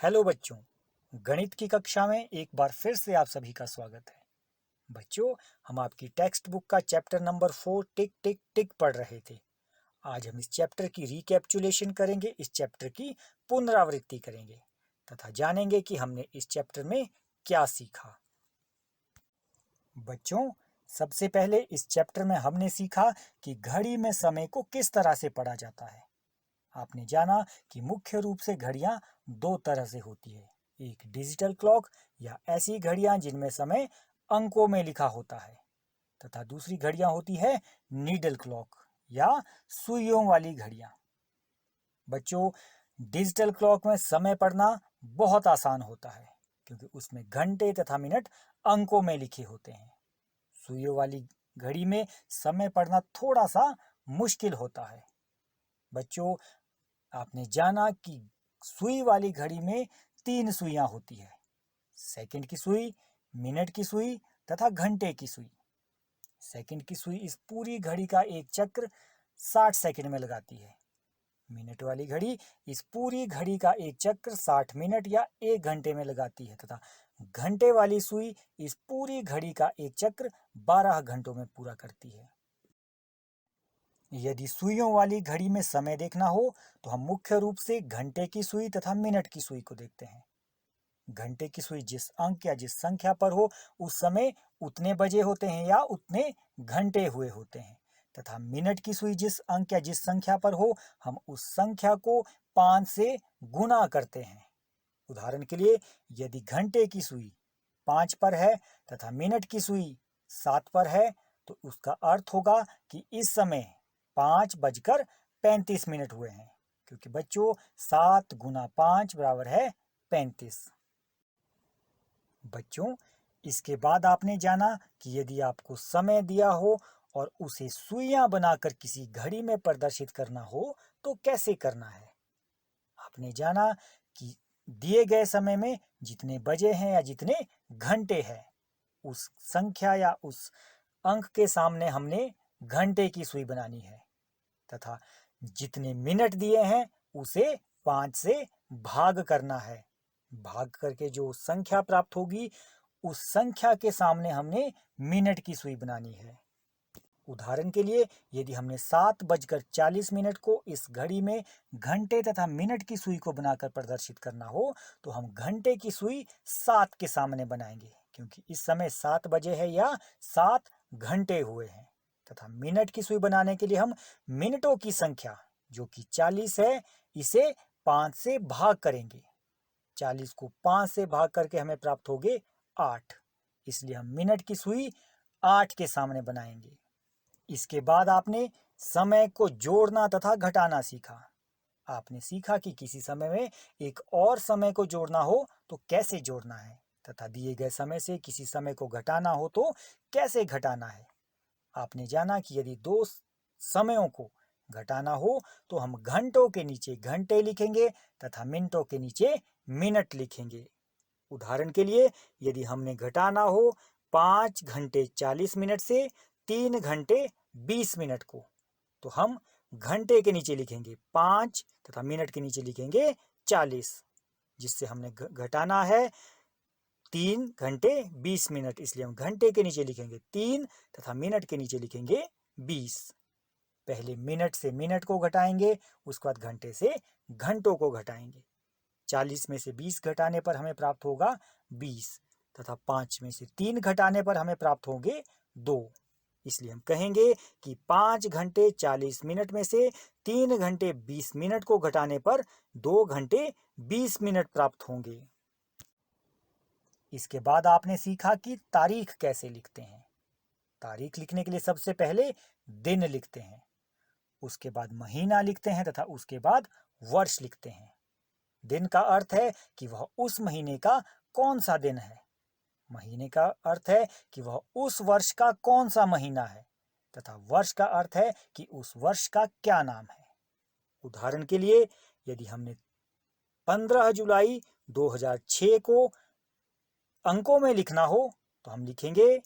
Hello बच्चों, गणित की कक्षा में एक बार फिर से आप सभी का स्वागत है। बच्चों, हम आपकी टेक्स्ट बुक का चैप्टर नंबर 4 टिक टिक टिक पढ़ रहे थे। आज हम इस चैप्टर की रिकैप्चुलेशन करेंगे, इस चैप्टर की पुनरावृत्ति करेंगे तथा जानेंगे कि हमने इस चैप्टर में क्या सीखा। बच्चों, सबसे पहले इस चैप्टर में हमने सीखा कि घड़ी में समय को किस तरह से पढ़ा जाता है। आपने जाना कि मुख्य रूप से घड़ियां दो तरह से होती है, एक डिजिटल क्लॉक या ऐसी घड़ियां जिनमें समय अंकों में लिखा होता है तथा दूसरी घड़ियां होती है नीडल क्लॉक या सुइयों वाली घड़ियां। बच्चों, डिजिटल क्लॉक में समय पढ़ना बहुत आसान होता है क्योंकि उसमें घंटे तथा मिनट अंकों में लिखे होते हैं। सुइयों वाली घड़ी में समय पढ़ना थोड़ा सा मुश्किल होता है। बच्चों, आपने जाना कि सुई वाली घड़ी में 3 सुइयां होती है, सेकंड की सुई, मिनट की सुई तथा घंटे की सुई। सेकंड की सुई इस पूरी घड़ी का एक चक्र 60 सेकंड में लगाती है। मिनट वाली घड़ी इस पूरी घड़ी का एक चक्र 60 मिनट या 1 घंटे में लगाती है तथा घंटे वाली सुई इस पूरी घड़ी का एक चक्र 12 घंटों में पूरा करती है। यदि सुइयों वाली घड़ी में समय देखना हो तो हम मुख्य रूप से घंटे की सुई तथा मिनट की सुई को देखते हैं। घंटे की सुई जिस अंक या जिस संख्या पर हो उस समय उतने बजे होते हैं या उतने घंटे हुए होते हैं तथा मिनट की सुई जिस अंक या जिस संख्या पर हो हम उस संख्या को 5 से गुना करते हैं। उदाहरण के लिए, यदि घंटे की सुई 5 पर है तथा मिनट की सुई 7 पर है तो उसका अर्थ होगा कि इस समय 5:35 हुए हैं, क्योंकि बच्चों 7 गुना 5 बराबर है 35। बच्चों, इसके बाद आपने जाना कि यदि आपको समय दिया हो और उसे सुइयां बनाकर किसी घड़ी में प्रदर्शित करना हो तो कैसे करना है। आपने जाना कि दिए गए समय में जितने बजे हैं या जितने घंटे हैं उस संख्या या उस अंक के सामने हमने घंटे की सुई बनानी है तथा जितने मिनट दिए हैं उसे 5 से भाग करना है। भाग करके जो संख्या प्राप्त होगी उस संख्या के सामने हमने मिनट की सुई बनानी है। उदाहरण के लिए, यदि हमने 7:40 को इस घड़ी में घंटे तथा मिनट की सुई को बनाकर प्रदर्शित करना हो तो हम घंटे की सुई 7 के सामने बनाएंगे क्योंकि इस समय 7 बजे है या 7 घंटे हुए हैं तथा मिनट की सुई बनाने के लिए हम मिनटों की संख्या जो कि 40 है इसे 5 से भाग करेंगे। 40 को 5 से भाग करके हमें प्राप्त होंगे 8, इसलिए हम मिनट की सुई 8 के सामने बनाएंगे। इसके बाद आपने समय को जोड़ना तथा घटाना सीखा। आपने सीखा कि किसी समय में एक और समय को जोड़ना हो तो कैसे जोड़ना है तथा दिए गए समय से किसी समय को घटाना हो तो कैसे घटाना है। आपने जाना कि यदि दो समयों को घटाना हो तो हम घंटों के नीचे घंटे लिखेंगे तथा मिनटों के नीचे मिनट लिखेंगे। उदाहरण के लिए, यदि हमने घटाना हो 5 घंटे 40 मिनट से 3 घंटे 20 मिनट को तो हम घंटे के नीचे लिखेंगे 5 तथा मिनट के नीचे लिखेंगे 40, जिससे हमने घटाना है 3 घंटे 20 मिनट, इसलिए हम घंटे के नीचे लिखेंगे 3 तथा मिनट के नीचे लिखेंगे 20। पहले मिनट से मिनट को घटाएंगे, उसके बाद घंटे से घंटों को घटाएंगे। 40 में से 20 घटाने पर हमें प्राप्त होगा 20 तथा 5 में से 3 घटाने पर हमें प्राप्त होंगे 2। इसलिए हम कहेंगे कि 5 घंटे 40 मिनट में से 3 घंटे 20 मिनट को घटाने पर 2 घंटे 20 मिनट प्राप्त होंगे। इसके बाद आपने सीखा कि तारीख कैसे लिखते हैं। तारीख लिखने के लिए सबसे पहले दिन लिखते हैं, उसके बाद महीना लिखते हैं तथा उसके बाद वर्ष लिखते हैं। दिन का अर्थ है कि वह उस महीने का कौन सा दिन है। महीने का अर्थ है कि वह उस वर्ष का कौन सा महीना है तथा वर्ष का अर्थ है कि उस वर्ष का क्या नाम है। उदाहरण के लिए, यदि हमने 15 जुलाई 2006 को अंकों में लिखना हो तो हम लिखेंगे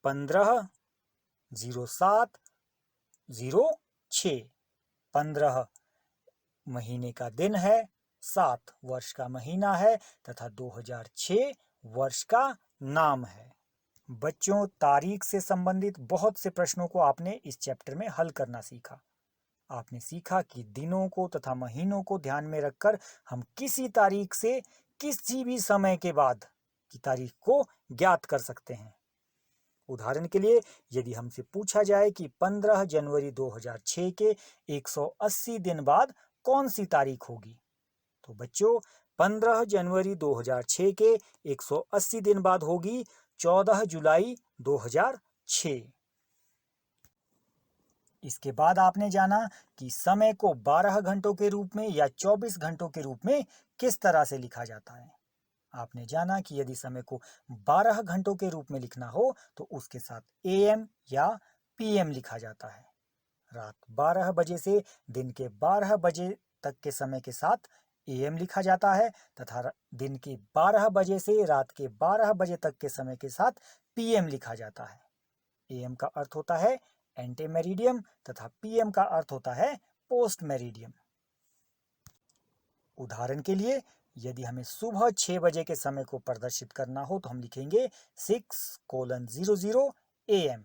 15/07/06। 15 महीने का दिन है 2007 वर्ष का महीना है तथा 2006 वर्ष का नाम है। बच्चों, तारीख से संबंधित बहुत से प्रश्नों को आपने इस चैप्टर में हल करना सीखा। आपने सीखा कि दिनों को तथा महीनों को ध्यान में रखकर हम किसी तारीख से किसी भी समय के बाद की तारीख को ज्ञात कर सकते हैं। उदाहरण के लिए, यदि हमसे पूछा जाए कि 15 जनवरी 2006 के 180 दिन बाद कौन सी तारीख होगी, तो बच्चों 15 जनवरी 2006 के 180 दिन बाद होगी 14 जुलाई 2006। इसके बाद आपने जाना कि समय को 12 घंटों के रूप में या 24 घंटों के रूप में किस तरह से लिखा जाता है। आपने जाना कि यदि समय को 12 घंटों के रूप में लिखना हो तो उसके साथ AM या PM लिखा जाता है। रात 12 बजे से दिन के 12 बजे तक के समय के साथ AM लिखा जाता है तथा दिन के 12 बजे से रात के 12 बजे तक के समय के साथ PM लिखा जाता है। AM का अर्थ होता है एंटे मेरिडियम तथा PM का अर्थ होता है पोस्ट मेरिडियम। उदाहरण के लिए, यदि हमें सुबह 6 बजे के समय को प्रदर्शित करना हो तो हम लिखेंगे 6:00 AM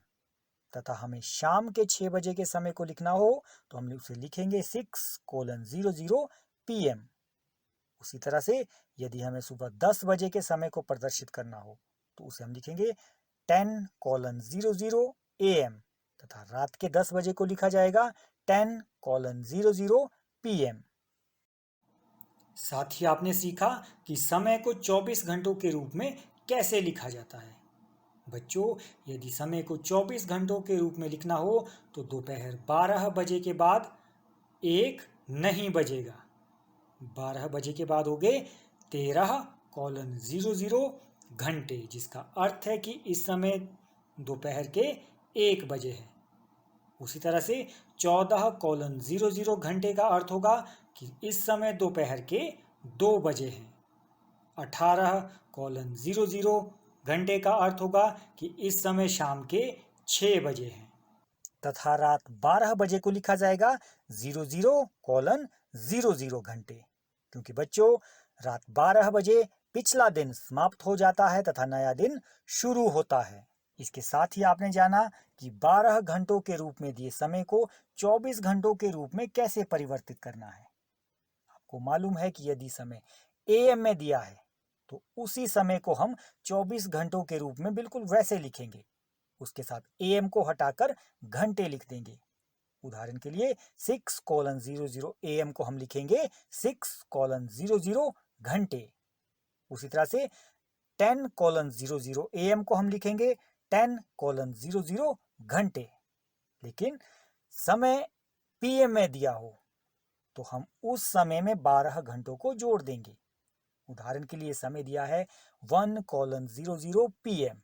तथा हमें शाम के 6 बजे के समय को लिखना हो तो हम उसे लिखेंगे 6:00 PM। उसी तरह से यदि हमें सुबह 10 बजे के समय को प्रदर्शित करना हो तो उसे हम लिखेंगे 10:00 AM तथा रात के 10 बजे को लिखा जाएगा 10:00 PM। साथ ही आपने सीखा कि समय को 24 घंटों के रूप में कैसे लिखा जाता है। बच्चों, यदि समय को 24 घंटों के रूप में लिखना हो तो दोपहर 12 बजे के बाद 1 नहीं बजेगा। 12 बजे के बाद हो गए 13:00 घंटे, जिसका अर्थ है कि इस समय दोपहर के 1 बजे है। उसी तरह से 14:00 घंटे का अर्थ होगा कि इस समय दोपहर के 2 बजे हैं। 18:00 घंटे का अर्थ होगा कि इस समय शाम के 6 बजे हैं। तथा रात 12 बजे को लिखा जाएगा 00:00 घंटे, क्योंकि बच्चों रात 12 बजे पिछला दिन समाप्त हो जाता है तथा नया दिन शुरू होता है। इसके साथ ही आपने जाना कि 12 घंटों के रूप में दिए समय को 24 घंटों के रूप में कैसे परिवर्तित करना है। आपको मालूम है कि यदि समय AM में दिया है तो उसी समय को हम 24 घंटों के रूप में बिल्कुल वैसे लिखेंगे। उसके साथ AM को हटाकर घंटे लिख देंगे। उदाहरण के लिए 6:00 AM को हम लिखेंगे 6:00 घंटे। उसी तरह से 10:00 AM को हम लिखेंगे 10:00 घंटे। लेकिन समय PM में दिया हो तो हम उस समय में 12 घंटों को जोड़ देंगे। उदाहरण के लिए समय दिया है 1:00 PM।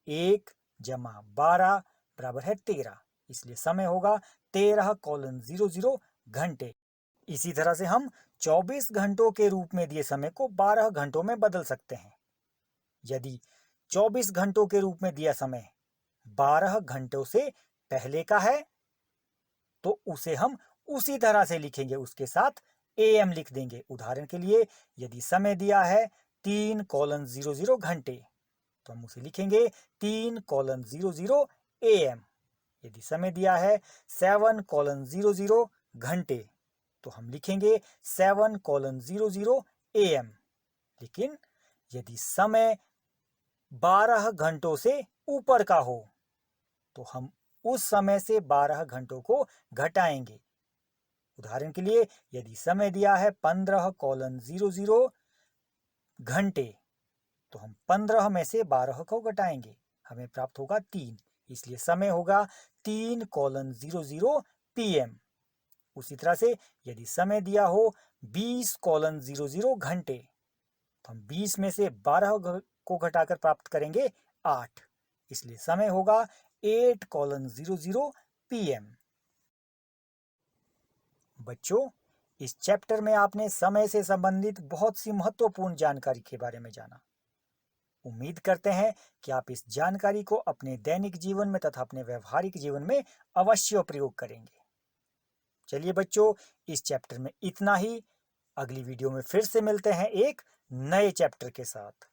1 + 12 = 13, इसलिए समय होगा 13:00 घंटे। इसी तरह से हम 24 घंटों के रूप में दिए समय को 12 घंटों में बदल सकते हैं। यदि 24 घंटों के रूप में दिया समय 12 घंटों से पहले का है तो उसे हम उसी तरह से लिखेंगे, उसके साथ AM लिख देंगे। उदाहरण के लिए, यदि समय दिया है 3:00 घंटे तो हम उसे लिखेंगे 3:00 AM। यदि समय दिया है 7:00 घंटे तो हम लिखेंगे 7:00 AM। लेकिन यदि समय 12 घंटों से ऊपर का हो तो हम उस समय से 12 घंटों को घटाएंगे। उदाहरण के लिए, यदि समय दिया है 15:00 घंटे तो हम 15 में से 12 को घटाएंगे, हमें प्राप्त होगा 3, इसलिए समय होगा 3:00 PM। उसी तरह से यदि समय दिया हो 20:00 घंटे तो हम 20 में से 12 को घटाकर प्राप्त करेंगे 8, इसलिए समय होगा 8:00 PM। बच्चों, इस चैप्टर में आपने समय से संबंधित बहुत सी महत्वपूर्ण जानकारी के बारे में जाना। उम्मीद करते हैं कि आप इस जानकारी को अपने दैनिक जीवन में तथा अपने व्यवहारिक जीवन में अवश्य प्रयोग करेंगे। चलिए बच्चों, इस चैप्टर में इतना ही। अगली वीडियो में फिर से मिलते हैं एक नए चैप्टर के साथ।